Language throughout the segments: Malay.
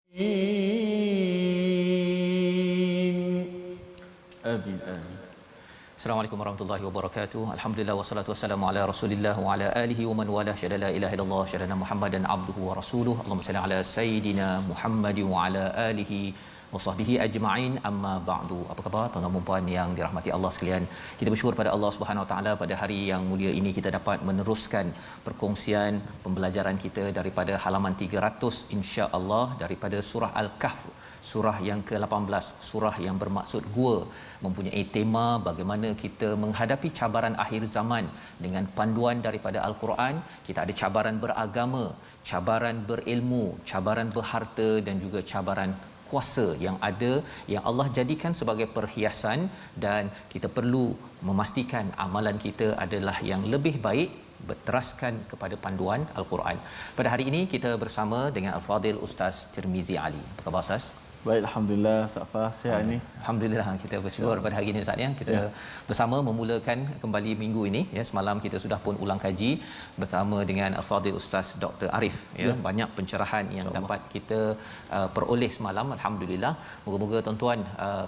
Amin, amin. Assalamualaikum warahmatullahi wabarakatuh. Alhamdulillah wassalatu wassalamu ala Rasulillah wa ala alihi wa man wala syada la ilaha illallah syada Muhammadan abduhu wa rasuluhu. Allahumma salli ala sayidina Muhammad wa ala alihi wa sahbihi ajma'in. Amma ba'du. Apa khabar tuan-tuan dan puan yang dirahmati Allah sekalian? Kita bersyukur pada Allah Subhanahu wa taala pada hari yang mulia ini kita dapat meneruskan perkongsian pembelajaran kita daripada halaman 300 insya-Allah daripada surah Al-Kahf. Surah yang ke-18, surah yang bermaksud gua, mempunyai tema bagaimana kita menghadapi cabaran akhir zaman dengan panduan daripada Al-Quran. Kita ada cabaran beragama, cabaran berilmu, cabaran berharta dan juga cabaran kuasa yang ada yang Allah jadikan sebagai perhiasan, dan kita perlu memastikan amalan kita adalah yang lebih baik berteraskan kepada panduan Al-Quran. Pada hari ini kita bersama dengan Al-Fadil Ustaz Tirmizi Ali. Apa khabar Ustaz? Baik, alhamdulillah. Safa sihat ni. Alhamdulillah, kita bersyukur pada hari ini Ustaz ya. Kita bersama memulakan kembali minggu ini ya. Semalam kita sudah pun ulang kaji bersama dengan Al-Fadil Ustaz Dr. Arif ya. Banyak pencerahan yang dapat kita peroleh semalam, alhamdulillah. Moga-moga tuan-tuan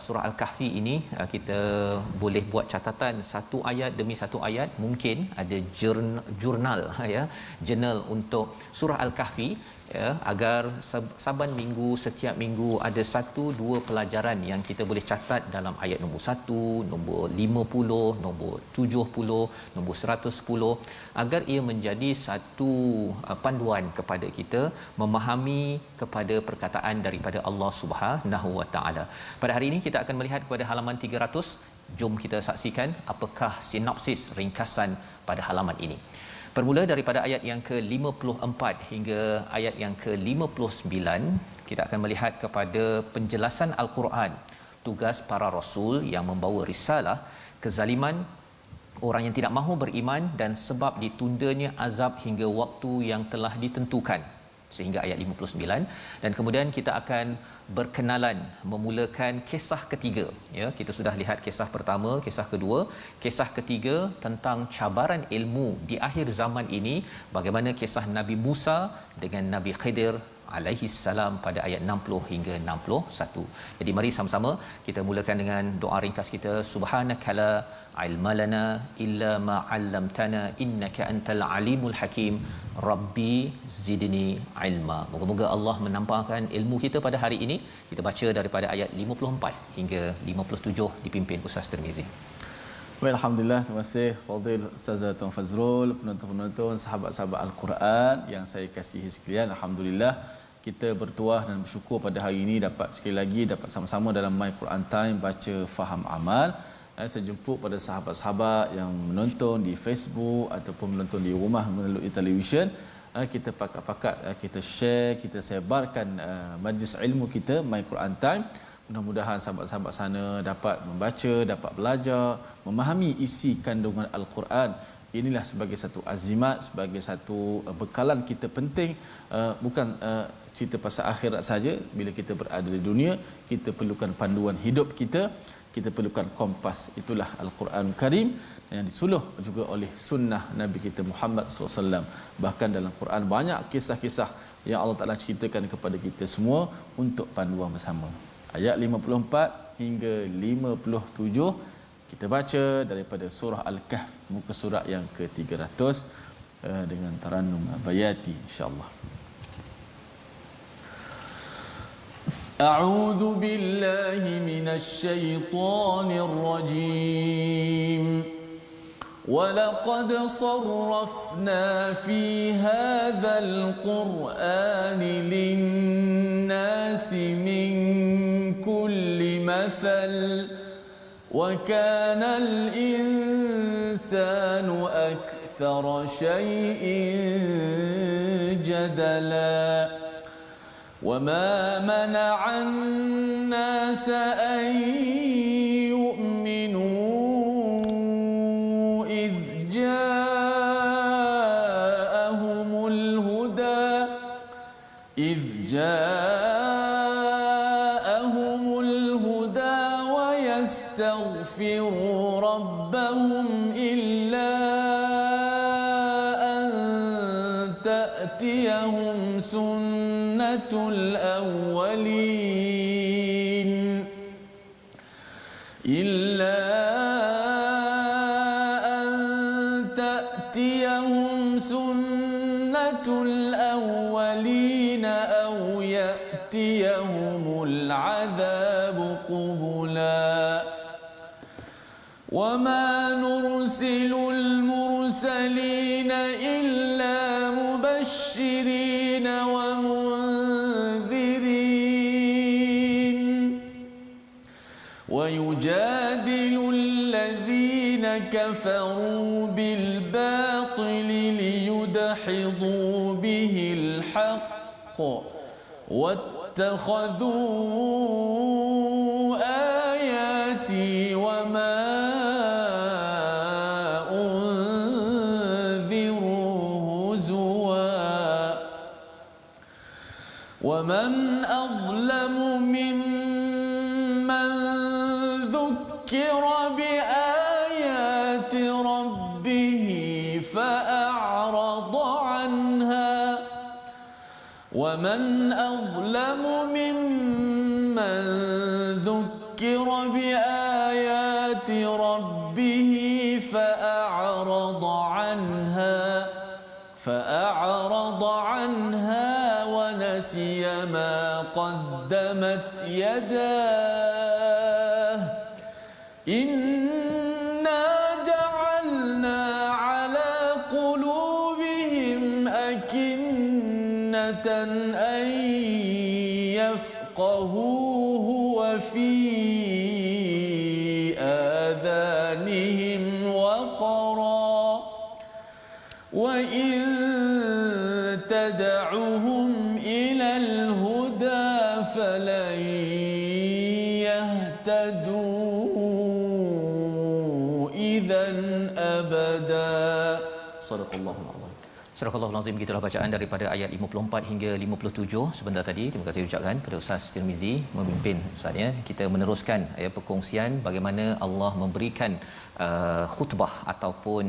surah Al-Kahfi ini kita boleh buat catatan satu ayat demi satu ayat. Mungkin ada jurnal ya, jurnal untuk surah Al-Kahfi ya, agar saban minggu, setiap minggu ada 1-2 pelajaran yang kita boleh catat dalam ayat nombor 1, nombor 50, nombor 70, nombor 110, agar ia menjadi satu panduan kepada kita memahami kepada perkataan daripada Allah Subhanahu Wa Taala. Pada hari ini kita akan melihat kepada halaman 300. Jom kita saksikan apakah sinopsis ringkasan pada halaman ini. Bermula daripada ayat yang ke-54 hingga ayat yang ke-59, kita akan melihat kepada penjelasan Al-Quran, tugas para rasul yang membawa risalah, kezaliman orang yang tidak mahu beriman dan sebab ditundanya azab hingga waktu yang telah ditentukan, sehingga ayat 59. Dan kemudian kita akan berkenalan, memulakan kisah ketiga ya. Kita sudah lihat kisah pertama, kisah kedua, kisah ketiga tentang cabaran ilmu di akhir zaman ini, bagaimana kisah Nabi Musa dengan Nabi Khidir alaihi salam pada ayat 60 hingga 61. Jadi mari sama-sama kita mulakan dengan doa ringkas kita. Subhanakala ilma lana illa ma 'allamtana innaka antal alimul hakim. Rabbi zidni ilma. Moga-moga Allah menampakkan ilmu kita pada hari ini. Kita baca daripada ayat 54 hingga 57 dipimpin Ustaz Tirmizi. Baik, alhamdulillah. Terima kasih Fadil Ustazah Tuan Fazrul, penonton-penonton, sahabat-sahabat Al-Quran yang saya kasihi sekalian. Alhamdulillah kita bertuah dan bersyukur pada hari ini dapat sekali lagi dapat sama-sama dalam My Quran Time baca faham amal. Saya jemput pada sahabat-sahabat yang menonton di Facebook ataupun menonton di rumah melalui televisyen. Kita pakat-pakat kita share, kita sebarkan majlis ilmu kita My Quran Time. Mudah-mudahan sahabat-sahabat sana dapat membaca, dapat belajar, memahami isi kandungan Al-Quran. Inilah sebagai satu azimat, sebagai satu bekalan kita penting. Bukan cerita pasal akhirat saja. Bila kita berada di dunia, kita perlukan panduan hidup kita, kita perlukan kompas. Itulah Al-Quran Karim yang disuluh juga oleh sunnah Nabi kita Muhammad SAW. Bahkan dalam Quran banyak kisah-kisah yang Allah Ta'ala ceritakan kepada kita semua untuk panduan bersama. Ayat 54 hingga 57 kita baca daripada surah Al-Kahf, muka surat yang ke-300 dengan tarannum bayati insya-Allah. A'udzu billahi minasy syaithanir rajim. وَلَقَدْ صَرَّفْنَا فِي هَذَا الْقُرْآنِ لِلنَّاسِ مِنْ كُلِّ مَثَلٍ وَكَانَ الْإِنسَانُ أَكْثَرَ شَيْءٍ جَدَلًا وَمَا مَنَعَ النَّاسَ أَنْ جاءهم الهدى ويستغفروا ربهم إلا أن تأتيهم سنة sunnatul awwalin illa an ta'tiyahum sunnatul awwalin aw ya'tiyahumul 'adzabu qubula وما نرسل المرسلين إلا مبشرين ومنذرين ويجادل الذين كفروا بالباطل ليدحضوا به الحق واتخذوا آياتي وما ومن أظلم ممن ذكر بآيات ربه فأعرض عنها ومن أظلم ممن ذكر بآيات ربه فأعرض عنها ونسي ما قدمت يداه إنا جعلنا على قلوبهم أكنة أن يفقهوه وفي آذانهم وقرا وإن تدعهم إلى الهدى فلن يهتدوا إذا أبدا صدق الله العظيم. Surah Al-Azim, gitulah bacaan daripada ayat 54 hingga 57 sebentar tadi. Terima kasih ucapkan kepada Ustaz Tirmizi memimpin Ustaz ya. Kita meneruskan perkongsian bagaimana Allah memberikan khutbah ataupun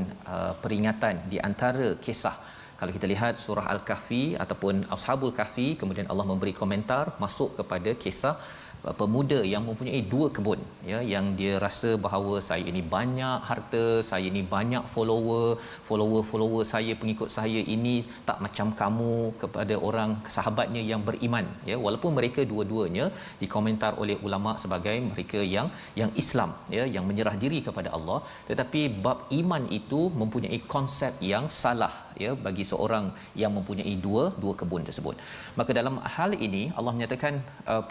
peringatan di antara kisah. Kalau kita lihat surah Al-Kahfi ataupun Ashabul Kahfi, kemudian Allah memberi komentar masuk kepada kisah pemuda yang mempunyai dua kebun ya, yang dia rasa bahawa saya ini banyak harta, saya ini banyak follower saya, pengikut saya ini tak macam kamu kepada orang sahabatnya yang beriman ya, walaupun mereka dua-duanya dikomentar oleh ulama sebagai mereka yang Islam ya, yang menyerah diri kepada Allah, tetapi bab iman itu mempunyai konsep yang salah ya bagi seorang yang mempunyai dua kebun tersebut. Maka dalam hal ini Allah menyatakan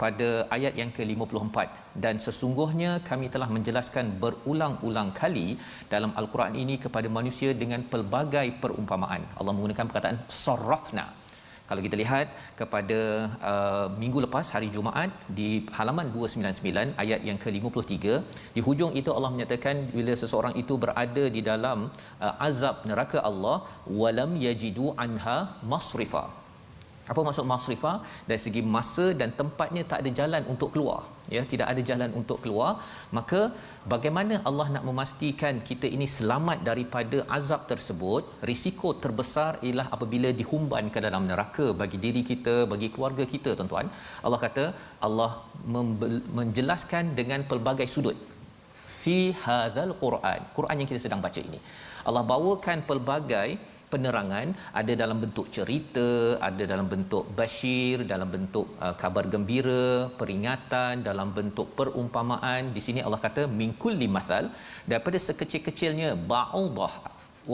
pada ayat yang ke-54, dan sesungguhnya kami telah menjelaskan berulang-ulang kali dalam al-Quran ini kepada manusia dengan pelbagai perumpamaan. Allah menggunakan perkataan sarrafna. Kalau kita lihat kepada minggu lepas hari Jumaat di halaman 299 ayat yang ke-53, di hujung itu Allah menyatakan bila seseorang itu berada di dalam azab neraka Allah, walam yajidu anha masrifa. Apa maksud masrifa? Dari segi masa dan tempatnya tak ada jalan untuk keluar ya, tidak ada jalan untuk keluar. Maka bagaimana Allah nak memastikan kita ini selamat daripada azab tersebut? Risiko terbesar ialah apabila dihumban ke dalam neraka bagi diri kita, bagi keluarga kita tuan-tuan. Allah kata Allah menjelaskan dengan pelbagai sudut fi hadzal Quran yang kita sedang baca ini. Allah bawakan pelbagai penerangan, ada dalam bentuk cerita, ada dalam bentuk basyir, dalam bentuk kabar gembira, peringatan, dalam bentuk perumpamaan. Di sini Allah kata min kulli mathal, daripada sekecil-kecilnya ba'udah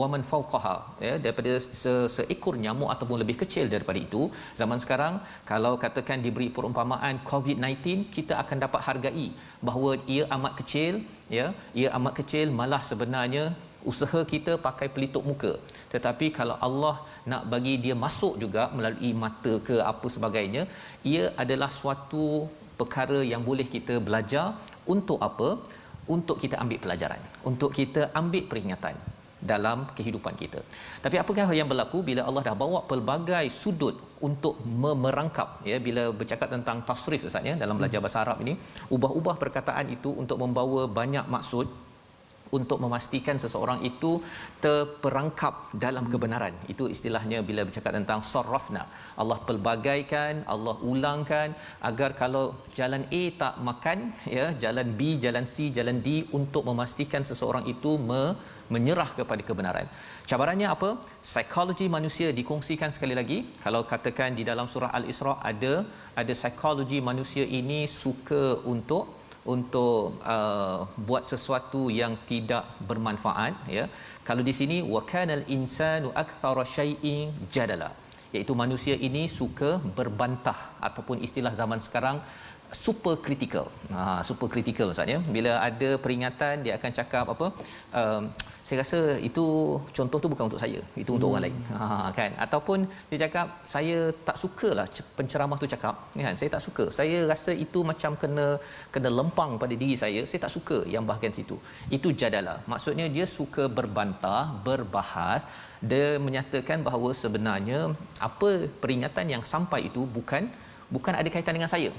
wa man fawqaha ya, daripada seekor nyamuk ataupun lebih kecil daripada itu. Zaman sekarang kalau katakan diberi perumpamaan COVID-19, kita akan dapat hargai bahawa ia amat kecil ya, ia amat kecil, malah sebenarnya usaha kita pakai pelitup muka. Tetapi kalau Allah nak bagi dia masuk juga melalui mata ke apa sebagainya, ia adalah suatu perkara yang boleh kita belajar. Untuk apa? Untuk kita ambil pelajaran, untuk kita ambil peringatan dalam kehidupan kita. Tapi apakah yang berlaku bila Allah dah bawa pelbagai sudut untuk merangkap ya, bila bercakap tentang tasrif Ustaz ya, dalam belajar bahasa Arab ini, ubah-ubah perkataan itu untuk membawa banyak maksud. untuk memastikan seseorang itu terperangkap dalam kebenaran. Itu istilahnya bila bercakap tentang sarrafna. Allah pelbagaikan, Allah ulangkan agar kalau jalan A tak makan, ya, jalan B, jalan C, jalan D, untuk memastikan seseorang itu menyerah kepada kebenaran. Cabarannya apa? Psikologi manusia dikongsikan sekali lagi. Kalau katakan di dalam surah Al-Isra ada psikologi manusia ini suka untuk buat sesuatu yang tidak bermanfaat, ya. Kalau di sini wa kanal insanu aktsara syai'in jadala, iaitu manusia ini suka berbantah, ataupun istilah zaman sekarang super critical. Super critical maksudnya bila ada peringatan dia akan cakap apa, saya rasa itu contoh tu bukan untuk saya, itu untuk orang lain, kan. Ataupun dia cakap saya tak sukalah penceramah tu cakap, kan, saya tak suka, saya rasa itu macam kena lempang pada diri saya tak suka yang bahagian situ. Itu jadalah, maksudnya dia suka berbantah, berbahas. Dia menyatakan bahawa sebenarnya apa peringatan yang sampai itu bukan ada kaitan dengan saya,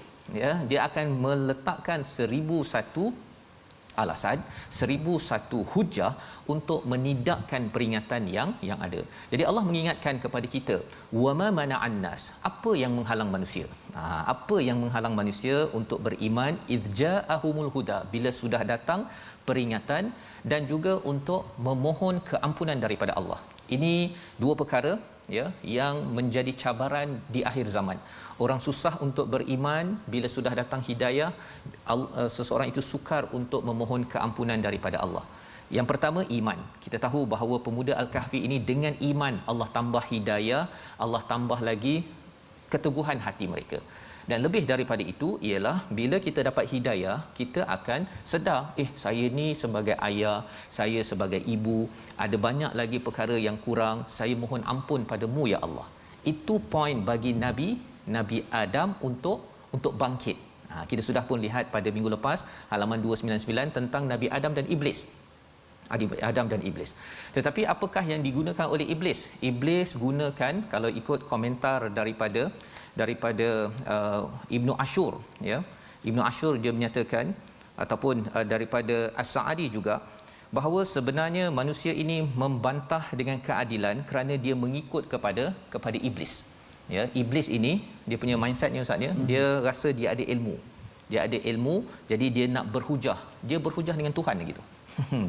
ya. Dia akan meletakkan 1001 alasan, 1001 hujah untuk menidakkan peringatan yang ada. Jadi Allah mengingatkan kepada kita, wama mana'an nas, apa yang menghalang manusia? Apa yang menghalang manusia untuk beriman? Idza'ahumul huda, bila sudah datang peringatan, dan juga untuk memohon keampunan daripada Allah. Ini dua perkara, ya, yang menjadi cabaran di akhir zaman. Orang susah untuk beriman bila sudah datang hidayah. Seseorang itu sukar untuk memohon keampunan daripada Allah. Yang pertama, iman. Kita tahu bahawa pemuda Al-Kahfi ini dengan iman Allah tambah hidayah, Allah tambah lagi keteguhan hati mereka. Dan lebih daripada itu ialah bila kita dapat hidayah, kita akan sedar, saya ni sebagai ayah, saya sebagai ibu, ada banyak lagi perkara yang kurang, saya mohon ampun padamu ya Allah. Itu poin bagi Nabi Adam untuk bangkit. Kita sudah pun lihat pada minggu lepas halaman 299 tentang Nabi Adam dan Iblis. Adam dan Iblis. Tetapi apakah yang digunakan oleh Iblis? Iblis gunakan, kalau ikut komentar daripada Ibnu Ashur, ya. Ibnu Ashur dia menyatakan, ataupun daripada As-Sa'adi juga, bahawa sebenarnya manusia ini membantah dengan keadilan kerana dia mengikut kepada iblis. Ya, iblis ini dia punya mindset ni ustaz, ya. Dia rasa dia ada ilmu. Dia ada ilmu, jadi dia nak berhujah. Dia berhujah dengan Tuhan gitu.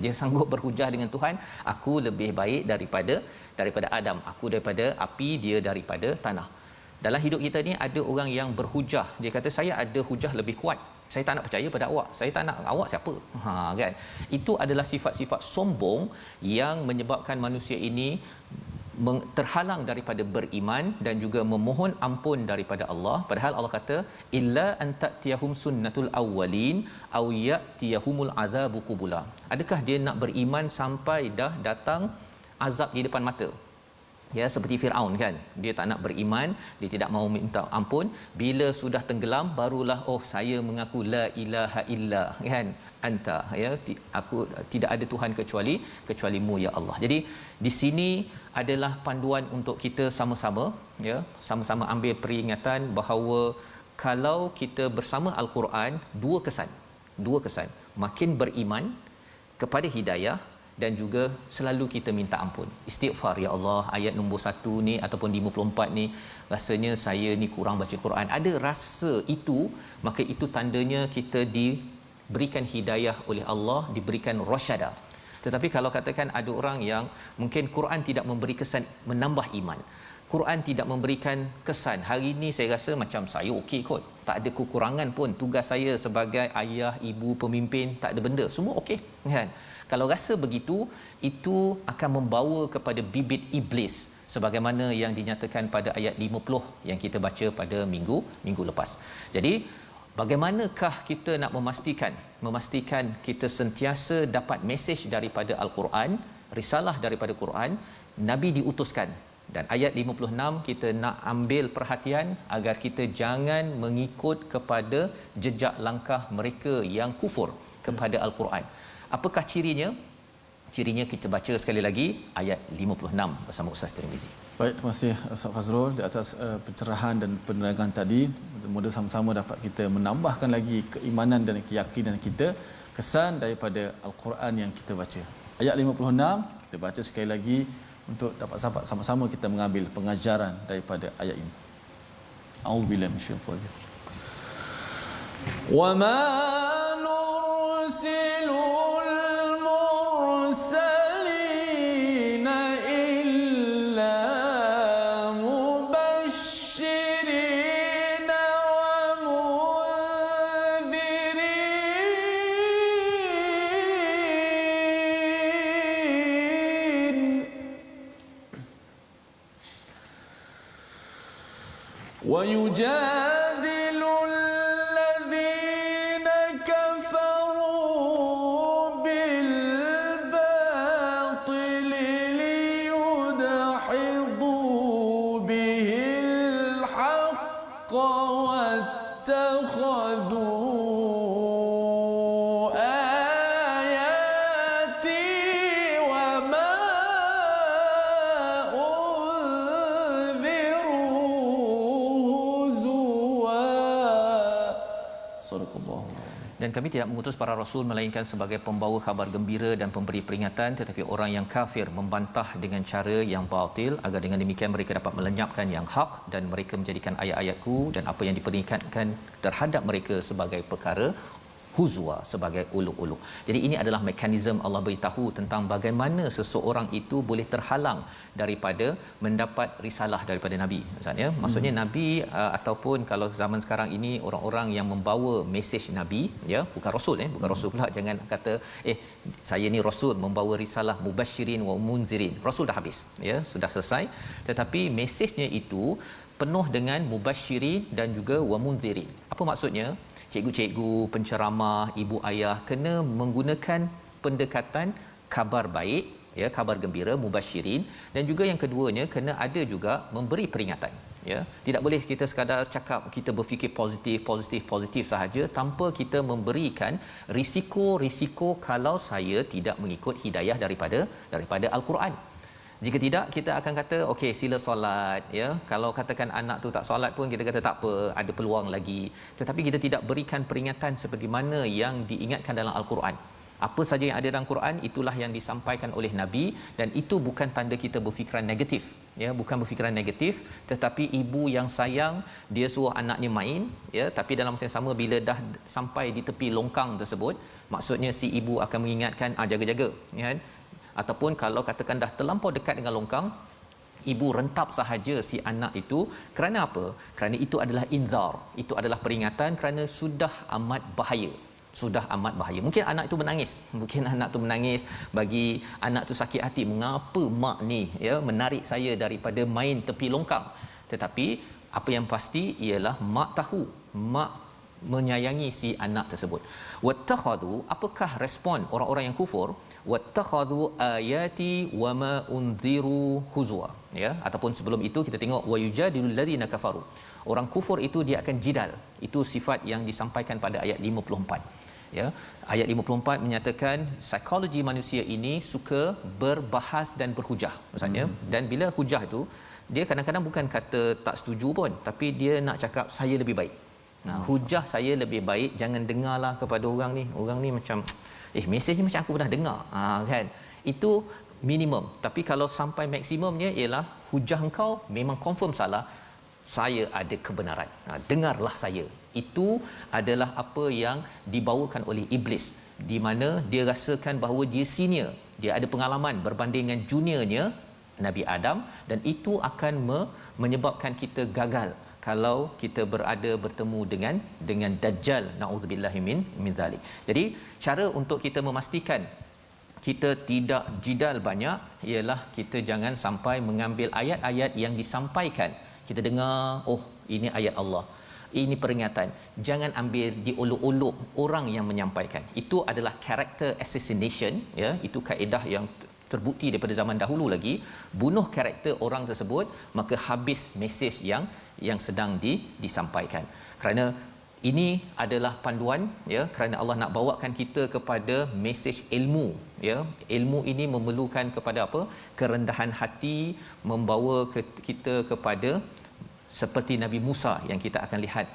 Dia sanggup berhujah dengan Tuhan, aku lebih baik daripada Adam, aku daripada api, dia daripada tanah. Dalam hidup kita ni ada orang yang berhujah. Dia kata saya ada hujah lebih kuat. Saya tak nak percaya pada awak. Saya tak nak, awak siapa? Kan? Itu adalah sifat-sifat sombong yang menyebabkan manusia ini terhalang daripada beriman dan juga memohon ampun daripada Allah. Padahal Allah kata illa antatiyahum sunnatul awwalin aw yatiyahumul azabu qubula. Adakah dia nak beriman sampai dah datang azab di depan mata? Ya, seperti Firaun, kan, dia tak nak beriman, dia tidak mahu minta ampun. Bila sudah tenggelam barulah saya mengaku la ilaha illa, kan, anta, ya, aku tidak ada tuhan kecualimu ya Allah. Jadi di sini adalah panduan untuk kita sama-sama, ya, sama-sama ambil peringatan bahawa kalau kita bersama Al-Quran, dua kesan, makin beriman kepada hidayah, dan juga selalu kita minta ampun, istighfar. Ya Allah, ayat nombor 1 ni ataupun 54 ni rasanya saya ni kurang baca Quran, ada rasa itu, maka itu tandanya kita diberikan hidayah oleh Allah, diberikan rasyada. Tetapi kalau katakan ada orang yang mungkin Quran tidak memberi kesan menambah iman, Quran tidak memberikan kesan, hari ini saya rasa macam saya okey kot, tak ada kekurangan pun, tugas saya sebagai ayah, ibu, pemimpin, tak ada benda, semua okey, kan. Kalau rasa begitu, itu akan membawa kepada bibit iblis sebagaimana yang dinyatakan pada ayat 50 yang kita baca pada minggu lepas. Jadi bagaimanakah kita nak memastikan kita sentiasa dapat mesej daripada Al-Quran, risalah daripada Quran, Nabi diutuskan. Dan ayat 56 kita nak ambil perhatian agar kita jangan mengikut kepada jejak langkah mereka yang kufur kepada Al-Quran. Apakah cirinya? Cirinya kita baca sekali lagi ayat 56 bersama Ustaz Tirmizi. Baik, terima kasih Ustaz Fazrul di atas pencerahan dan penerangan tadi. Mudah-mudahan sama-sama dapat kita menambahkan lagi keimanan dan keyakinan kita, kesan daripada al-Quran yang kita baca. Ayat 56 kita baca sekali lagi untuk dapat sama-sama kita mengambil pengajaran daripada ayat ini. A'udzubillahi minasyaitanir rajim. Wa ma nursilul mursalina illa mubasysyirin wa mundhirin wa yujadilu الذين كفروا بالباطل ليدحضوا به الحق واتخذوا آياتي وما أنذروا هزوا. Sadaqallahu. Dan kami tidak mengutus para rasul melainkan sebagai pembawa khabar gembira dan pemberi peringatan, tetapi orang yang kafir membantah dengan cara yang batil agar dengan demikian mereka dapat melenyapkan yang hak, dan mereka menjadikan ayat-ayatku dan apa yang diperingatkan terhadap mereka sebagai perkara huzwa, sebagai ulug-ulug. Jadi ini adalah mekanisme Allah beritahu tentang bagaimana seseorang itu boleh terhalang daripada mendapat risalah daripada Nabi. Maksudnya Nabi ataupun kalau zaman sekarang ini orang-orang yang membawa mesej Nabi, ya, bukan rasul, bukan rasul pula, jangan kata saya ni rasul membawa risalah mubasyirin wa munzirin. Rasul dah habis, ya, sudah selesai. Tetapi mesejnya itu penuh dengan mubasyirin dan juga wa munzirin. Apa maksudnya? Cikgu-cikgu, penceramah, ibu ayah kena menggunakan pendekatan khabar baik, ya, khabar gembira, mubasyirin, dan juga yang keduanya kena ada juga memberi peringatan, ya. Tidak boleh kita sekadar cakap, kita berfikir positif sahaja tanpa kita memberikan risiko kalau saya tidak mengikut hidayah daripada al-Quran. Jika tidak, kita akan kata okey, sila solat, ya. Kalau katakan anak tu tak solat pun kita kata tak apa, ada peluang lagi. Tetapi kita tidak berikan peringatan seperti mana yang diingatkan dalam al-Quran. Apa saja yang ada dalam Quran itulah yang disampaikan oleh Nabi, dan itu bukan tanda kita berfikiran negatif, ya, bukan berfikiran negatif, tetapi ibu yang sayang, dia suruh anaknya main, ya, tapi dalam masa yang sama bila dah sampai di tepi longkang tersebut, maksudnya si ibu akan mengingatkan, jaga-jaga, ya kan. Ataupun kalau katakan dah terlampau dekat dengan longkang, ibu rentap sahaja si anak itu. Kerana apa? Kerana itu adalah inzar, itu adalah peringatan kerana sudah amat bahaya. Mungkin anak itu menangis, bagi anak tu sakit hati, mengapa mak ni, ya, menarik saya daripada main tepi longkang. Tetapi apa yang pasti ialah mak tahu, mak menyayangi si anak tersebut. Wattakhadhu, apakah respon orang-orang yang kufur? Wattakhadhu ayati wama unziru huzwa, ya. Ataupun sebelum itu kita tengok wayujadilul ladzina kafaru. Orang kufur itu dia akan jidal. Itu sifat yang disampaikan pada ayat 54, ya. Ayat 54 menyatakan psikologi manusia ini suka berbahas dan berhujah, maksudnya. Dan bila hujah tu, dia kadang-kadang bukan kata tak setuju pun, tapi dia nak cakap saya lebih baik. Hujah saya lebih baik, jangan dengarlah kepada orang ni macam mesej ni macam aku pernah dengar, kan. Itu minimum. Tapi kalau sampai maksimumnya ialah hujah engkau memang confirm salah, saya ada kebenaran, dengarlah saya. Itu adalah apa yang dibawakan oleh iblis, di mana dia rasakan bahawa dia senior, dia ada pengalaman berbanding dengan juniornya Nabi Adam, dan itu akan menyebabkan kita gagal kalau kita bertemu dengan Dajjal, naudzubillahi min zalik. Jadi cara untuk kita memastikan kita tidak jidal banyak ialah kita jangan sampai mengambil ayat-ayat yang disampaikan, kita dengar, ini ayat Allah, ini peringatan, jangan ambil diolok-olok orang yang menyampaikan. Itu adalah character assassination, ya. Itu kaedah yang terbukti daripada zaman dahulu lagi. Bunuh karakter orang tersebut, maka habis mesej yang sedang disampaikan. Kerana ini adalah panduan, ya, kerana Allah nak bawakan kita kepada mesej ilmu, ya. Ilmu ini memerlukan kepada apa? Kerendahan hati, membawa kita kepada seperti Nabi Musa yang kita akan lihat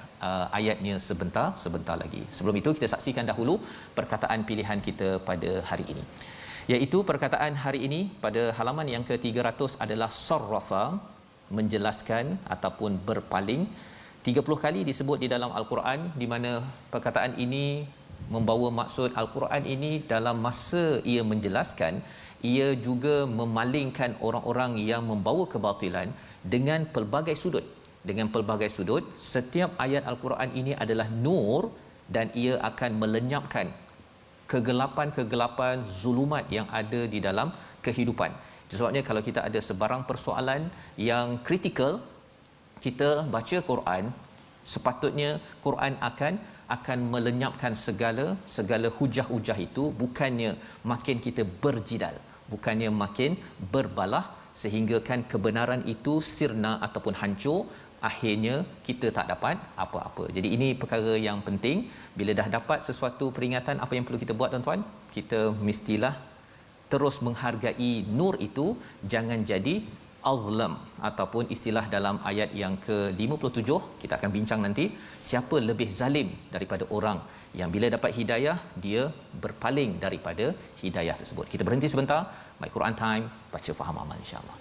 ayatnya sebentar lagi. Sebelum itu kita saksikan dahulu perkataan pilihan kita pada hari ini. Iaitu perkataan hari ini pada halaman yang ke-300 adalah sarrafa, menjelaskan ataupun berpaling. 30 kali disebut di dalam Al-Quran, di mana perkataan ini membawa maksud Al-Quran ini dalam masa ia menjelaskan, ia juga memalingkan orang-orang yang membawa kebatilan dengan pelbagai sudut. Dengan pelbagai sudut, setiap ayat Al-Quran ini adalah nur dan ia akan melenyapkan kegelapan-kegelapan zulumat yang ada di dalam kehidupan. Sebabnya kalau kita ada sebarang persoalan yang kritikal, kita baca Quran, sepatutnya Quran akan melenyapkan segala hujah-hujah itu, bukannya makin kita berjidal, bukannya makin berbalah sehingga kan kebenaran itu sirna ataupun hancur, akhirnya kita tak dapat apa-apa. Jadi ini perkara yang penting. Bila dah dapat sesuatu peringatan, apa yang perlu kita buat tuan-tuan? Kita mestilah terus menghargai nur itu, jangan jadi azlam, ataupun istilah dalam ayat yang ke-57 kita akan bincang nanti, siapa lebih zalim daripada orang yang bila dapat hidayah dia berpaling daripada hidayah tersebut. Kita berhenti sebentar, My Quran Time, baca faham amal insya-Allah.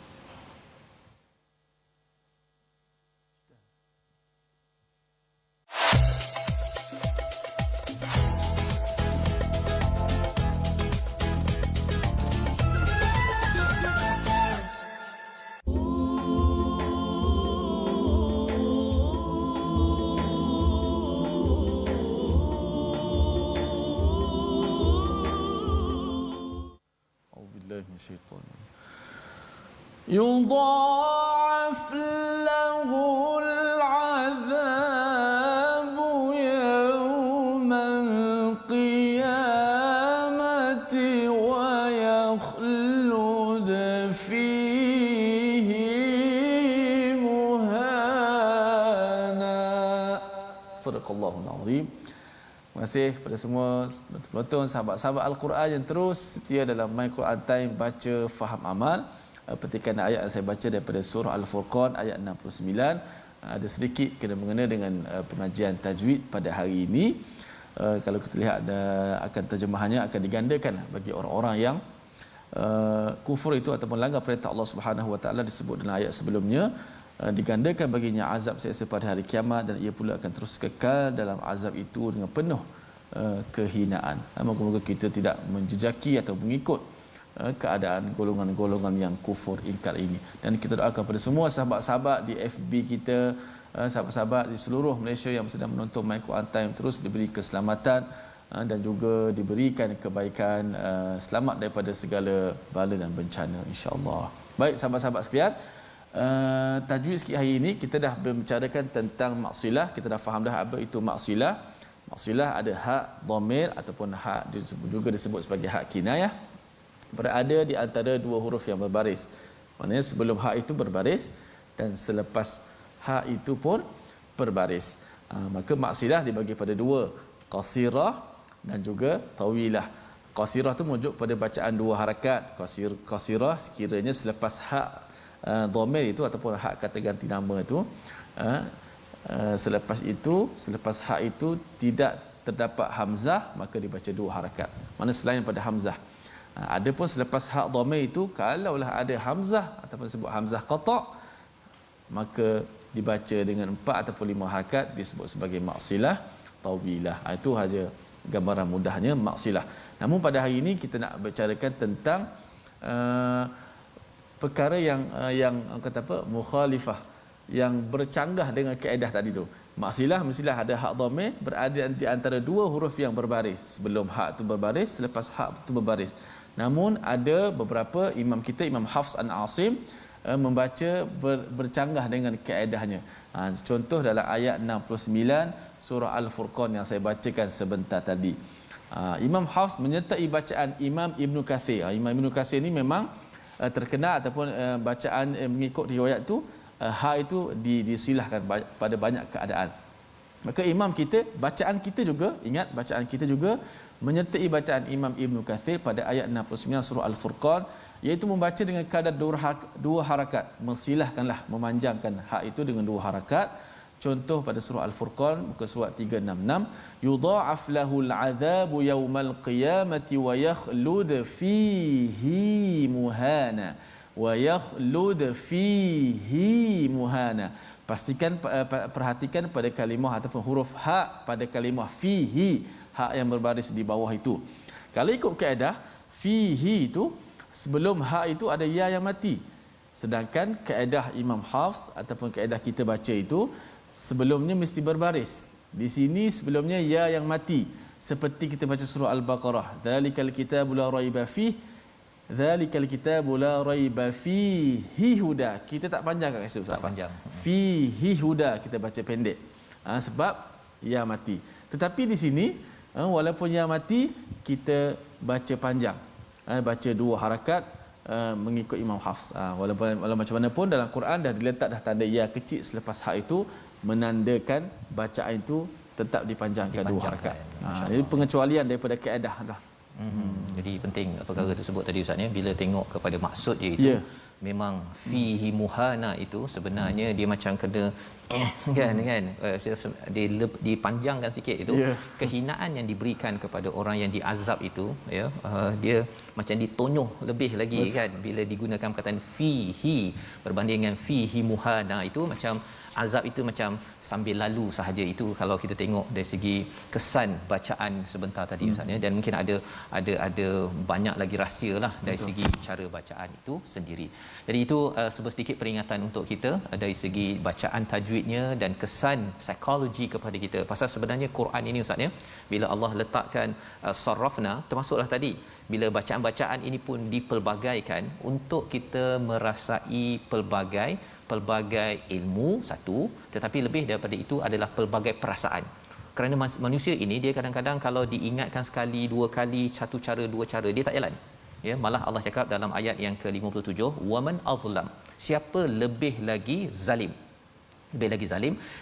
يضاعف له العذاب يوم القيامة ويخلد فيه مهانا. صدق الله العظيم. Terima kasih kepada semua penonton, sahabat-sahabat Al-Quran yang terus setia dalam My Quran Time, baca faham amal. Petikan ayat yang saya baca daripada surah Al-Furqan ayat 69 ada sedikit kena mengena dengan pengajian tajwid pada hari ini. Kalau kita lihat akan terjemahannya akan digandakan bagi orang-orang yang kufur itu ataupun melanggar perintah Allah Subhanahu Wa Taala disebut dalam ayat sebelumnya, digandakan baginya azab seksa pada hari kiamat dan ia pula akan terus kekal dalam azab itu dengan penuh kehinaan. Moga-moga kita tidak menjejaki atau mengikut keadaan golongan-golongan yang kufur ingkar ini. Dan kita doakan kepada semua sahabat-sahabat di FB kita, sahabat-sahabat di seluruh Malaysia yang sedang menonton My Quran Time terus diberi keselamatan dan juga diberikan kebaikan, selamat daripada segala bala dan bencana insya-Allah. Baik sahabat-sahabat sekalian, tajwid sikit hari ini kita dah membicarakan tentang maksilah. Kita dah faham dah apa itu maksilah. Maksilah ada hak dhamir ataupun hak juga disebut sebagai hak kinayah, berada di antara dua huruf yang berbaris. Maknanya sebelum hak itu berbaris dan selepas hak itu pun berbaris. Maka maksilah dibagi pada dua, qasirah dan juga tawilah. Qasirah tu merujuk pada bacaan dua harakat. Qasirah sekiranya selepas hak dhamir itu ataupun hak kata ganti nama itu, selepas hak itu tidak terdapat hamzah, maka dibaca dua harakat. Mana selain pada hamzah. Adapun selepas hak dhamir itu kalaulah ada hamzah ataupun sebut hamzah qata', maka dibaca dengan 4 ataupun 5 harakat disebut sebagai maksilah tawilah. Itu saja gambaran mudahnya maksilah. Namun pada hari ini kita nak bicarakan tentang perkara yang kata apa, mukhalifah, yang bercanggah dengan kaedah tadi tu. Maksilah mestilah ada hak dhamir berada di antara dua huruf yang berbaris. Sebelum hak tu berbaris, selepas hak tu berbaris. Namun ada beberapa imam kita, Imam Hafs an Asim, membaca bercanggah dengan kaedahnya. Contoh dalam ayat 69 surah Al-Furqan yang saya bacakan sebentar tadi. Imam Hafs menyertai bacaan Imam Ibn Kathir. Imam Ibn Kathir ni memang terkenal ataupun bacaan mengikut riwayat tu ha itu disilahkan pada banyak keadaan. Maka imam kita, bacaan kita juga, ingat bacaan kita juga menyertai bacaan Imam Ibn Kathir pada ayat 69 surah Al-Furqan iaitu membaca dengan kadar dua harakat, mensilahkanlah memanjangkan hak itu dengan dua harakat. Contoh pada surah Al-Furqan muka surat 366, yudha'af lahul 'adzabu yaumal qiyamati wa yakhlud fihi muhana wa yakhlud fihi muhana. Pastikan perhatikan pada kalimah ataupun huruf ha pada kalimah fihi, hak yang berbaris di bawah itu. Kalau ikut kaedah fihi itu sebelum ha itu ada ya yang mati. Sedangkan kaedah Imam Hafs ataupun kaedah kita baca itu sebelumnya mesti berbaris. Di sini sebelumnya ya yang mati. Seperti kita baca surah Al-Baqarah, dzalikal kitabu la raiba fihi, dzalikal kitabu la raiba fihi huda. Kita tak panjang kat situ Ustaz. Tak panjang. Fihi huda kita baca pendek. Sebab ya mati. Tetapi di sini walaupun ya mati kita baca panjang. Baca dua harakat mengikut Imam Hafs. Walau macam mana pun dalam Quran dah diletak dah tanda ya kecil selepas hak itu, menandakan bacaan itu tetap dipanjangkan dua harakat. Jadi pengecualian daripada kaedah dah. Jadi penting perkara tersebut tadi Ustaz ya, bila tengok kepada maksud dia itu, memang fihi muhana itu sebenarnya dia macam kena kan dia dipanjangkan sikit itu, kehinaan yang diberikan kepada orang yang diazab itu ya, dia macam ditonyoh lebih lagi kan bila digunakan perkataan fihi berbanding dengan fihi muhana. Itu macam azab itu macam sambil lalu sahaja. Itu kalau kita tengok dari segi kesan bacaan sebentar tadi Ustaz ya, dan mungkin ada banyak lagi rahsialah dari segi cara bacaan itu sendiri. Jadi itu sedikit peringatan untuk kita dari segi bacaan tajwidnya dan kesan psikologi kepada kita. Pasal sebenarnya Quran ini Ustaz ya, bila Allah letakkan sarrafna, termasuklah tadi bila bacaan-bacaan ini pun dipelbagaikan untuk kita merasai pelbagai ilmu satu, tetapi lebih daripada itu adalah pelbagai perasaan. Kerana manusia ini dia kadang-kadang kalau diingatkan sekali, dua kali, satu cara, dua cara, dia tak jalan. Ya, malah Allah cakap dalam ayat yang ke-57, waman azlam, siapa lebih lagi zalim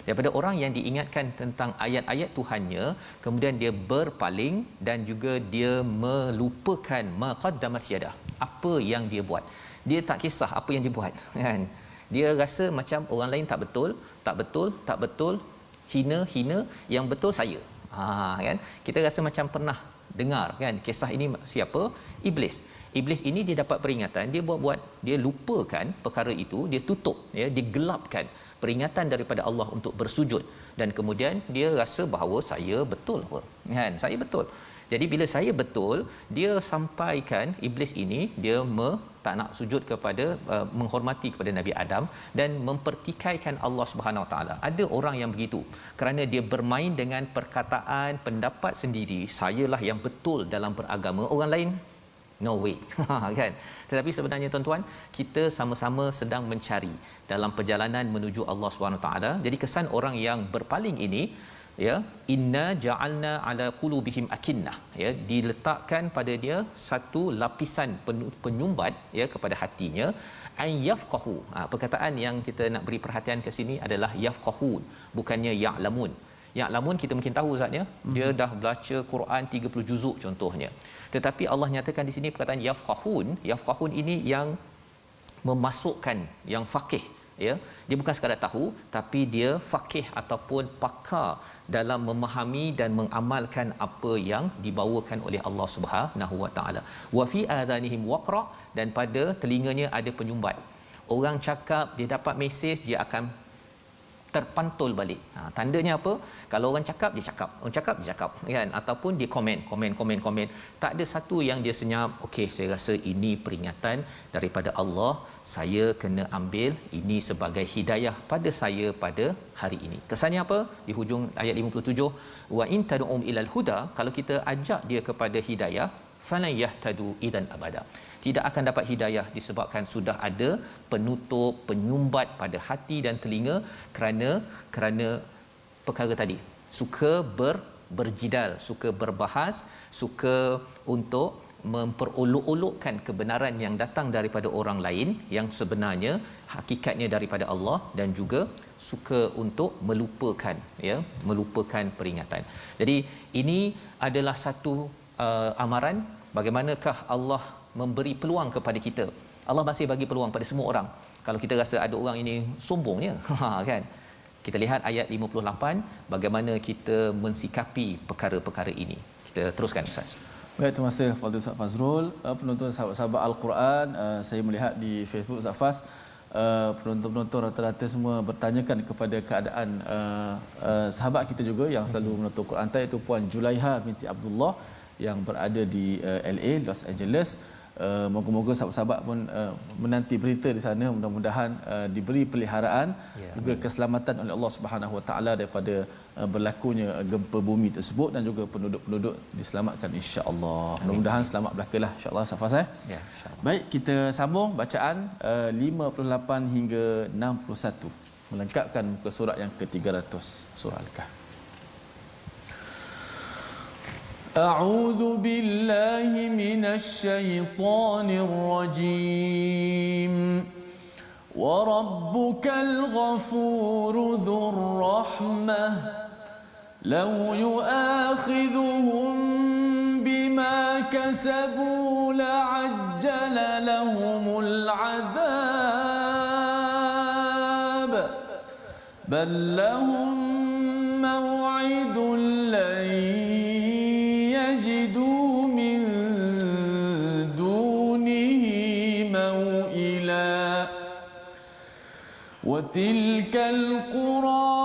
daripada orang yang diingatkan tentang ayat-ayat Tuhannya, kemudian dia berpaling dan juga dia melupakan maqaddamat yadah, apa yang dia buat. Dia tak kisah apa yang dia buat kan. Dia rasa macam orang lain tak betul, hina, yang betul saya. Kan? Kita rasa macam pernah dengar kan kisah ini. Siapa? Iblis ini dia dapat peringatan, dia buat, dia lupakan perkara itu, dia tutup ya, dia gelapkan peringatan daripada Allah untuk bersujud, dan kemudian dia rasa bahawa saya betul apa kan, saya betul. Jadi bila saya betul, dia sampaikan iblis ini dia tak nak sujud kepada menghormati kepada Nabi Adam dan mempertikaikan Allah Subhanahu Wa Taala. Ada orang yang begitu kerana dia bermain dengan perkataan pendapat sendiri, sayalah yang betul dalam beragama, orang lain no way kan. Tetapi sebenarnya tuan-tuan, kita sama-sama sedang mencari dalam perjalanan menuju Allah Subhanahu Wa Taala. Jadi kesan orang yang berpaling ini ya, inna ja'alna ala qulubihim akinnah ya, diletakkan pada dia satu lapisan penyumbat ya kepada hatinya, an yafqahu. Perkataan yang kita nak beri perhatian ke sini adalah yafqahun, bukannya ya'lamun. Ya'lamun kita mungkin tahu Ustaz ya, dia dah baca Quran 30 juzuk contohnya, tetapi Allah nyatakan di sini perkataan yafqahun ini yang memasukkan, yang faqih ya, dia bukan sekadar tahu tapi dia faqih ataupun pakar dalam memahami dan mengamalkan apa yang dibawakan oleh Allah Subhanahu Wa Taala. Wa fi adhanihim waqra, dan pada telinganya ada penyumbat. Orang cakap, dia dapat mesej, dia akan terpantul balik. Tandanya apa? Kalau orang cakap, dia cakap. Orang cakap, dia cakap kan, ataupun dia komen. Tak ada satu yang dia senyap, okey saya rasa ini peringatan daripada Allah, saya kena ambil ini sebagai hidayah pada saya pada hari ini. Kesannya apa? Di hujung ayat 57, wa in tad'um ilal huda, kalau kita ajak dia kepada hidayah, falan yahtadu idan abada, tidak akan dapat hidayah disebabkan sudah ada penutup, penyumbat pada hati dan telinga kerana perkara tadi. Suka berjidal, suka berbahas, suka untuk memperolok-olokkan kebenaran yang datang daripada orang lain yang sebenarnya hakikatnya daripada Allah, dan juga suka untuk melupakan peringatan. Jadi ini adalah satu amaran bagaimanakah Allah memberi peluang kepada kita. Allah masih bagi peluang pada semua orang. Kalau kita rasa ada orang ini sombongnya, kan? Kita lihat ayat 58 bagaimana kita mensikapi perkara-perkara ini. Kita teruskan Ustaz. Baik, terima kasih Fadil Ustaz Fazrul. Penonton sahabat-sahabat Al-Quran, saya melihat di Facebook Ustaz Faz, penonton-penonton rata-rata semua bertanyakan kepada keadaan sahabat kita juga yang selalu menonton Quran Time, iaitu Puan Julaiha binti Abdullah yang berada di LA, Los Angeles. Moga-moga sahabat-sahabat pun menanti berita di sana, mudah-mudahan diberi peliharaan juga keselamatan oleh Allah Subhanahu Wa Taala daripada berlakunya gempa bumi tersebut, dan juga penduduk-penduduk diselamatkan insya-Allah. Mudah-mudahan selamat belakalah insya-Allah Safas ya. Insya-Allah. Baik, kita sambung bacaan 58 hingga 61 melengkapkan muka surat yang ke-300 surah Al-Kahf. أعوذ بالله من الشيطان الرجيم وربك الغفور ذو الرحمة لو يؤاخذهم بما كسبوا لعجل لهم العذاب بل لهم موعد لن يجدوا من دونه موئلا وتلك القرى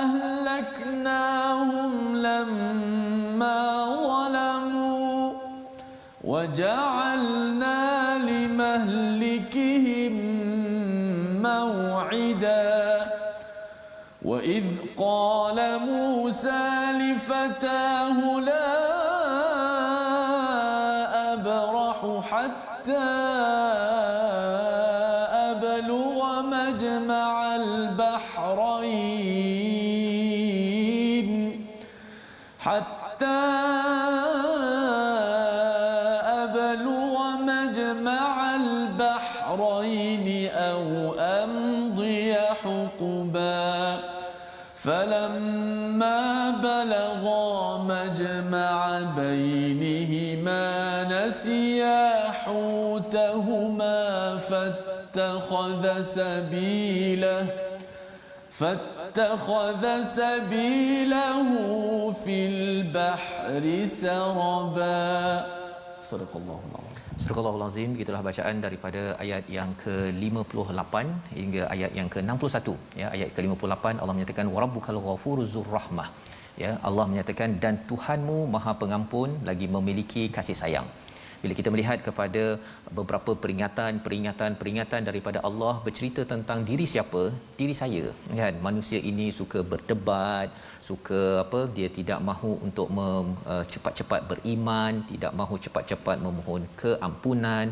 أهلكناهم لما ظلموا وجعلنا لمهلكهم موعدا وإذ قال موسى لفتاه لا أبرح حتى أبلغ مجمع البحرين أو أمضي حقبا فلما بلغا مجمع بينهما نسيا حوتهما فاتخذ سبيله في البحر سربا صدق الله العظيم. Surah Al-Azim, begitulah bacaan daripada ayat yang ke-58 hingga ayat yang ke-61 ya. Ayat ke-58 Allah menyatakan warabbukal ghafuruz rahmah ya. Allah menyatakan dan Tuhanmu Maha Pengampun lagi memiliki kasih sayang. Bila kita melihat kepada beberapa peringatan daripada Allah bercerita tentang diri siapa? Diri saya kan. Manusia ini suka berdebat, suka dia tidak mahu untuk cepat-cepat beriman, tidak mahu cepat-cepat memohon keampunan.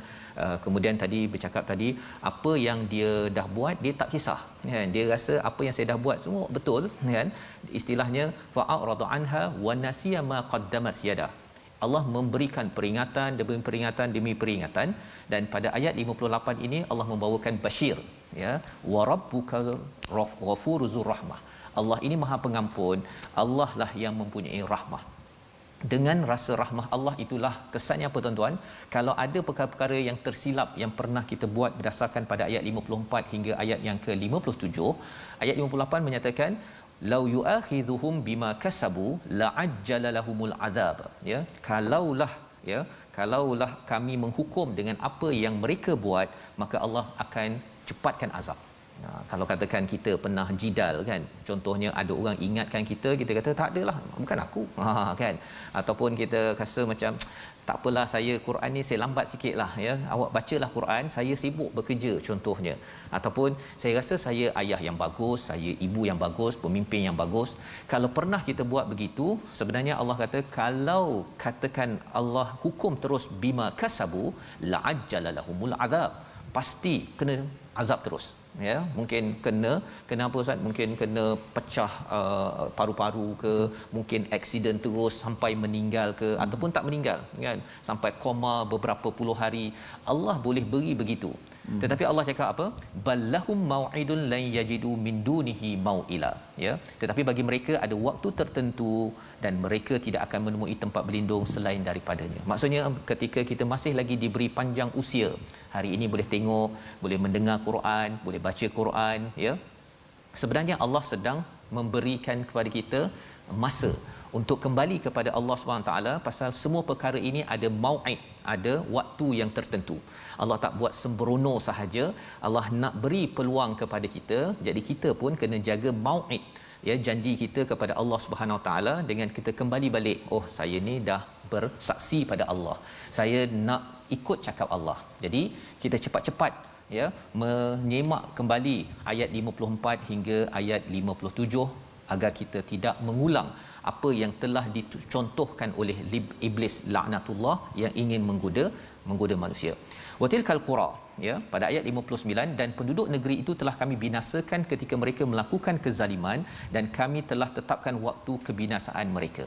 Kemudian tadi bercakap tadi apa yang dia dah buat dia tak kisah kan. Dia rasa apa yang saya dah buat semua betul kan. Istilahnya fa'arada anha wa nasiya ma qaddamat yadah. Allah memberikan peringatan demi peringatan, dan pada ayat 58 ini Allah membawakan basyir ya, wa rabbukal ghafuruz rahmah. Allah ini Maha Pengampun, Allah lah yang mempunyai rahmah. Dengan rasa rahmah Allah itulah kesannya apa tuan-tuan? Kalau ada perkara-perkara yang tersilap yang pernah kita buat berdasarkan pada ayat 54 hingga ayat yang ke-57, ayat 58 menyatakan lau yu'akhidhuhum bima kasabu la'ajjala lahumul azab ya. Kalaulah kami menghukum dengan apa yang mereka buat, maka Allah akan cepatkan azab. Kalau katakan kita pernah jidal kan, contohnya ada orang ingatkan kita kata tak adalah, bukan aku kan, ataupun kita rasa macam tak apalah, saya Quran ni saya lambat sikitlah ya, awak bacalah Quran, saya sibuk bekerja contohnya, ataupun saya rasa saya ayah yang bagus, saya ibu yang bagus, pemimpin yang bagus. Kalau pernah kita buat begitu, sebenarnya Allah kata kalau katakan Allah hukum terus bima kasabu la'ajjala lahumul azab, pasti kena azab terus ya. Mungkin kena apa Ustaz? Mungkin kena pecah paru-paru ke, mungkin aksiden terus sampai meninggal ke, ataupun tak meninggal kan, sampai koma beberapa puluh hari. Allah boleh beri begitu. Tetapi Allah cakap apa? Ballahum mau'idun lan yajidu min dunihi mau'ila, ya. Tetapi bagi mereka ada waktu tertentu dan mereka tidak akan menemui tempat berlindung selain daripadanya. Maksudnya ketika kita masih lagi diberi panjang usia, hari ini boleh tengok, boleh mendengar Quran, boleh baca Quran, ya. Sebenarnya Allah sedang memberikan kepada kita masa untuk kembali kepada Allah SWT, pasal semua perkara ini ada mau'id, ada waktu yang tertentu. Allah tak buat sembrono sahaja, Allah nak beri peluang kepada kita, jadi kita pun kena jaga mau'id, ya, janji kita kepada Allah Subhanahu taala dengan kita kembali balik. Oh, saya ni dah bersaksi pada Allah, saya nak ikut cakap Allah. Jadi kita cepat-cepat, ya, menyemak kembali ayat 54 hingga ayat 57 agar kita tidak mengulang apa yang telah dicontohkan oleh iblis laknatullah yang ingin menggoda manusia. Watilkal qura, ya, pada ayat 59, dan penduduk negeri itu telah kami binasakan ketika mereka melakukan kezaliman dan kami telah tetapkan waktu kebinasaan mereka.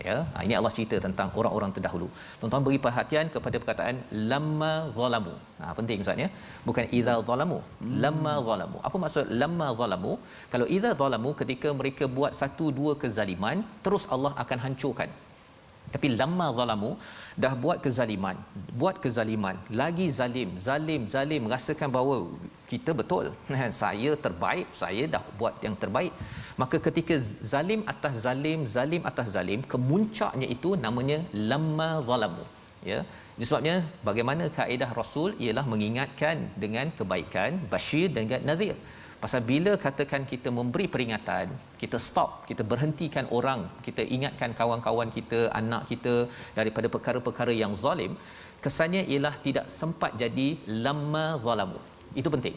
Ya, ini Allah cerita tentang orang-orang terdahulu. Tuan-tuan beri perhatian kepada perkataan lamma zalamu. Penting Ustaz, ya. Bukan idza zalamu, lamma zalamu. Apa maksud lamma zalamu? Kalau idza zalamu, ketika mereka buat satu dua kezaliman, terus Allah akan hancurkan. Tapi lamma zalamu, dah buat kezaliman, lagi zalim merasakan bahawa kita betul, saya terbaik, saya dah buat yang terbaik. Maka ketika zalim atas zalim, kemuncaknya itu namanya lamma zalamu, ya. Sebabnya bagaimana kaedah Rasul ialah mengingatkan dengan kebaikan, basyir dengan nadhir. Pasal bila katakan kita memberi peringatan, kita stop, kita berhentikan orang, kita ingatkan kawan-kawan kita, anak kita daripada perkara-perkara yang zalim, kesannya ialah tidak sempat jadi lamma zalamu. Itu penting.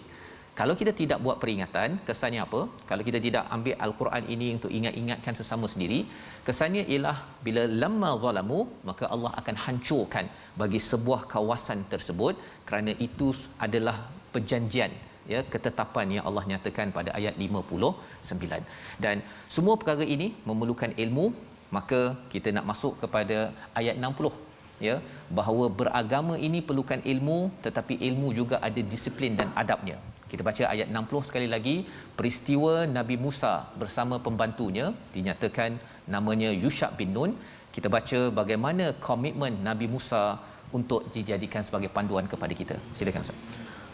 Kalau kita tidak buat peringatan, kesannya apa? Kalau kita tidak ambil Al-Quran ini untuk ingat-ingatkan sesama sendiri, kesannya ialah bila lamma zalamu, maka Allah akan hancurkan bagi sebuah kawasan tersebut, kerana itu adalah perjanjian, ya, ketetapan yang Allah nyatakan pada ayat 59. Dan semua perkara ini memerlukan ilmu. Maka kita nak masuk kepada ayat 60, ya, bahawa beragama ini perlukan ilmu, tetapi ilmu juga ada disiplin dan adabnya. Kita baca ayat 60 sekali lagi. Peristiwa Nabi Musa bersama pembantunya, dinyatakan namanya Yusha bin Nun. Kita baca bagaimana komitmen Nabi Musa untuk dijadikan sebagai panduan kepada kita. Silakan Ustaz.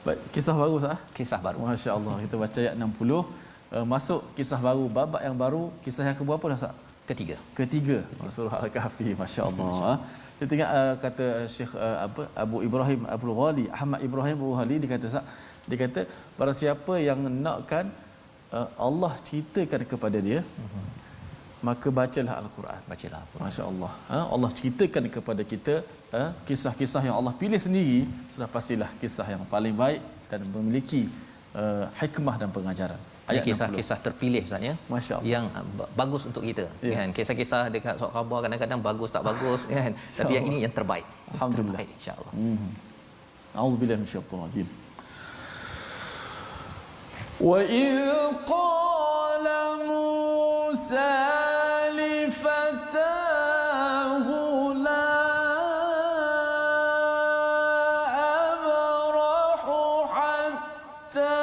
Baik, kisah baru Ustaz. Kisah baru. Masya-Allah. Kita baca ayat 60, masuk kisah baru, babak yang baru, kisah yang keberapa dah Ustaz? Ketiga. Surah Al-Kahfi. Masya-Allah. Saya tengok kata Syekh Abu Ibrahim Abdul Ghali, Ahmad Ibrahim Abdul Ghali, dia kata Ustaz, dia kata barang siapa yang nakkan Allah ceritakan kepada dia, maka bacalah Al-Quran. Masya-Allah. Allah ceritakan kepada kita kisah-kisah yang Allah pilih sendiri, sudah pastilah kisah yang paling baik dan memiliki hikmah dan pengajaran. Ayat kisah-kisah terpilih Ustaz, ya, yang bagus untuk kita, kan. Kisah-kisah dekat surat khabar kadang-kadang bagus tak bagus, kan. Tapi yang ini yang terbaik. Alhamdulillah, insya-Allah. A'udzubillahi minasyaitonir rajim. Wa idh qala Musa li fatahu la abrahu hatta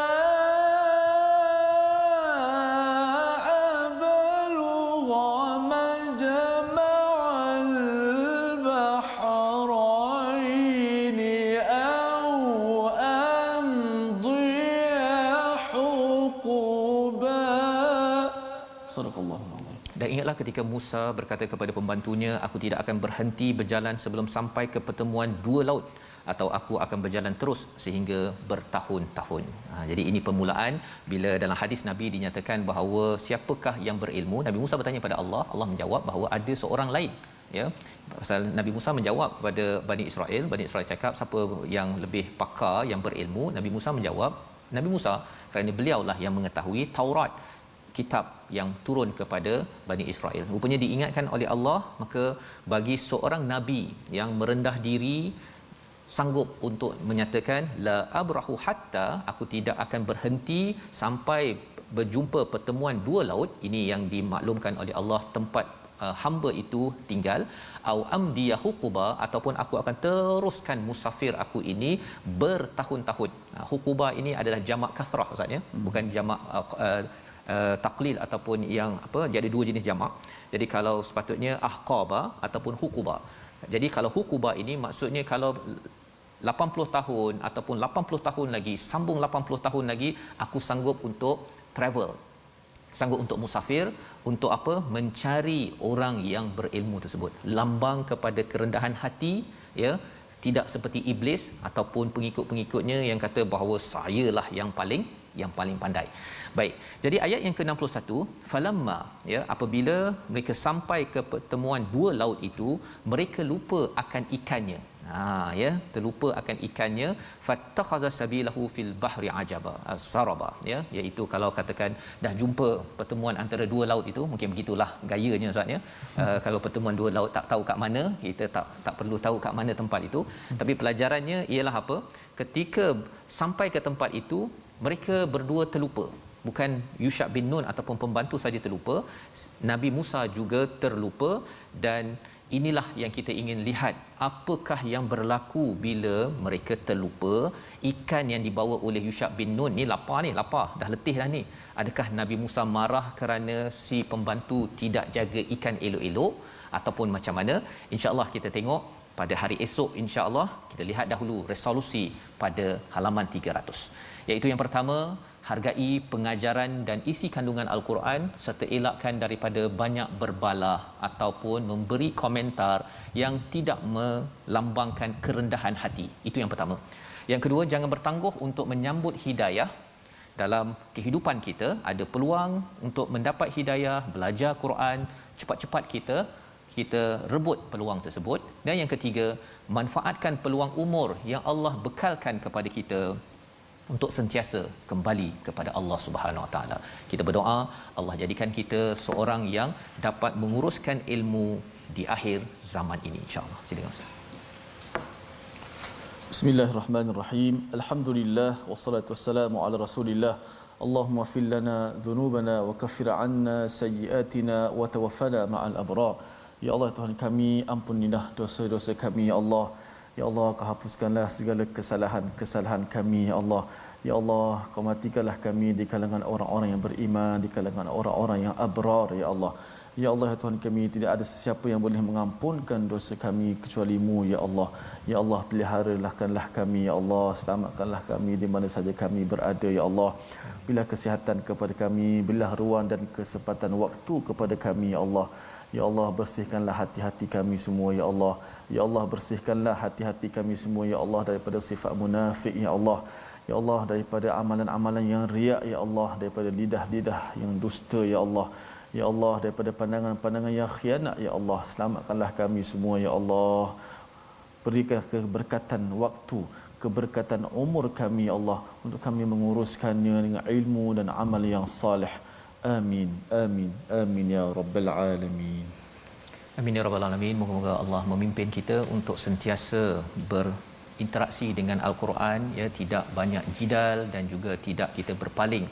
Dan ingatlah ketika Musa berkata kepada pembantunya, aku tidak akan berhenti berjalan sebelum sampai ke pertemuan dua laut, atau aku akan berjalan terus sehingga bertahun-tahun. Jadi ini permulaan bila dalam hadis Nabi dinyatakan bahawa siapakah yang berilmu. Nabi Musa bertanya pada Allah, Allah menjawab bahawa ada seorang lain, ya. Pasal Nabi Musa menjawab kepada Bani Israel cakap siapa yang lebih pakar, yang berilmu. Nabi Musa menjawab, Nabi Musa kerana beliaulah yang mengetahui Taurat, kitab yang turun kepada Bani Israel. Rupanya diingatkan oleh Allah, maka bagi seorang nabi yang merendah diri, sanggup untuk menyatakan la abrahu hatta, aku tidak akan berhenti sampai berjumpa pertemuan dua laut. Ini yang dimaklumkan oleh Allah tempat hamba itu tinggal, au amdiya huquba, ataupun aku akan teruskan musafir aku ini bertahun-tahun. Huquba ini adalah jamak kathrah Ustaz ya, bukan jamak taqlil ataupun yang apa, jadi dua jenis jamak. Jadi kalau sepatutnya ahqaba ataupun huquba. Jadi kalau huquba ini maksudnya kalau 80 tahun ataupun 80 tahun lagi, sambung 80 tahun lagi, aku sanggup untuk travel, sanggup untuk musafir, untuk apa? Mencari orang yang berilmu tersebut. Lambang kepada kerendahan hati, ya, tidak seperti iblis ataupun pengikut-pengikutnya yang kata bahawa sayalah yang paling pandai. Baik. Jadi ayat yang ke-61, falamma, ya, apabila mereka sampai ke pertemuan dua laut itu, mereka lupa akan ikannya. Ya, terlupa akan ikannya, fattakhaza sabilahu fil bahri ajaba, saraba, ya, iaitu kalau katakan dah jumpa pertemuan antara dua laut itu, mungkin begitulah gayanya Ustaz ya. Kalau pertemuan dua laut tak tahu kat mana, kita tak perlu tahu kat mana tempat itu, tapi pelajarannya ialah apa? Ketika sampai ke tempat itu, mereka berdua terlupa. Bukan Yusha bin Nun ataupun pembantu saja terlupa, Nabi Musa juga terlupa. Dan inilah yang kita ingin lihat, apakah yang berlaku bila mereka terlupa. Ikan yang dibawa oleh Yusha bin Nun ni lapar, dah letih dah ni. Adakah Nabi Musa marah kerana si pembantu tidak jaga ikan elok-elok ataupun macam mana? InsyaAllah kita tengok pada hari esok, insya-Allah. Kita lihat dahulu resolusi pada halaman 300. Iaitu yang pertama, hargai pengajaran dan isi kandungan Al-Quran serta elakkan daripada banyak berbalah ataupun memberi komentar yang tidak melambangkan kerendahan hati. Itu yang pertama. Yang kedua, jangan bertangguh untuk menyambut hidayah. Dalam kehidupan kita ada peluang untuk mendapat hidayah, belajar Quran, cepat-cepat kita rebut peluang tersebut. Dan yang ketiga, manfaatkan peluang umur yang Allah bekalkan kepada kita untuk sentiasa kembali kepada Allah Subhanahu Wa Taala. Kita berdoa Allah jadikan kita seorang yang dapat menguruskan ilmu di akhir zaman ini, insya-Allah. Silakan Ustaz. Bismillahirrahmanirrahim. Alhamdulillah wassalatu wassalamu ala Rasulillah. Allahumma fil lana dhunubana wa kaffir 'anna sayyi'atina wa tawaffana ma'al abrar. Ya Allah Tuhan kami, ampunilah dosa-dosa kami ya Allah. Ya Allah, Kau hapuskanlah segala kesalahan kami ya Allah. Ya Allah, Kau matikanlah kami di kalangan orang-orang yang beriman, di kalangan orang-orang yang abrar ya Allah. Ya Allah ya Tuhan kami, tidak ada sesiapa yang boleh mengampunkan dosa kami kecuali-Mu ya Allah. Ya Allah, peliharalah kami ya Allah, selamatkanlah kami di mana saja kami berada ya Allah. Bila kesihatan kepada kami, bila ruang dan kesempatan waktu kepada kami ya Allah. Ya Allah, bersihkanlah hati-hati kami semua ya Allah. Ya Allah, bersihkanlah hati-hati kami semua ya Allah daripada sifat munafik ya Allah. Ya Allah, daripada amalan-amalan yang riak ya Allah, daripada lidah-lidah yang dusta ya Allah. Ya Allah, daripada pandangan-pandangan yang khianat ya Allah. Selamatkanlah kami semua ya Allah. Berikan keberkatan waktu, keberkatan umur kami ya Allah, untuk kami menguruskannya dengan ilmu dan amal yang salih. Amin, amin, amin ya rabbal alamin. Amin ya rabbal alamin. Moga-moga Allah memimpin kita untuk sentiasa berinteraksi dengan Al-Quran, ya, tidak banyak jidal dan juga tidak kita berpaling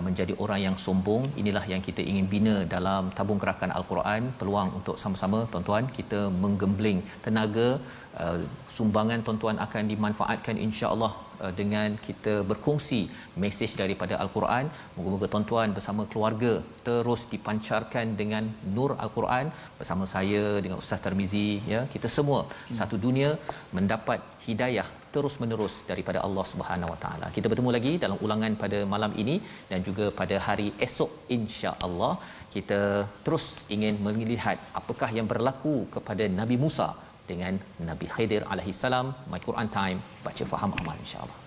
menjadi orang yang sombong. Inilah yang kita ingin bina dalam tabung gerakan Al-Quran. Peluang untuk sama-sama tuan-tuan kita menggembling tenaga. Sumbangan tuan-tuan akan dimanfaatkan insya-Allah dengan kita berkongsi mesej daripada Al-Quran. Moga-moga tuan-tuan bersama keluarga terus dipancarkan dengan nur Al-Quran bersama saya dengan Ustaz Tarmizi, ya, kita semua satu dunia mendapat hidayah terus menerus daripada Allah Subhanahu Wa Taala. Kita bertemu lagi dalam ulangan pada malam ini dan juga pada hari esok insya-Allah. Kita terus ingin melihat apakah yang berlaku kepada Nabi Musa dengan Nabi Khidir alaihi salam. My Quran Time, baca faham amal insya-Allah.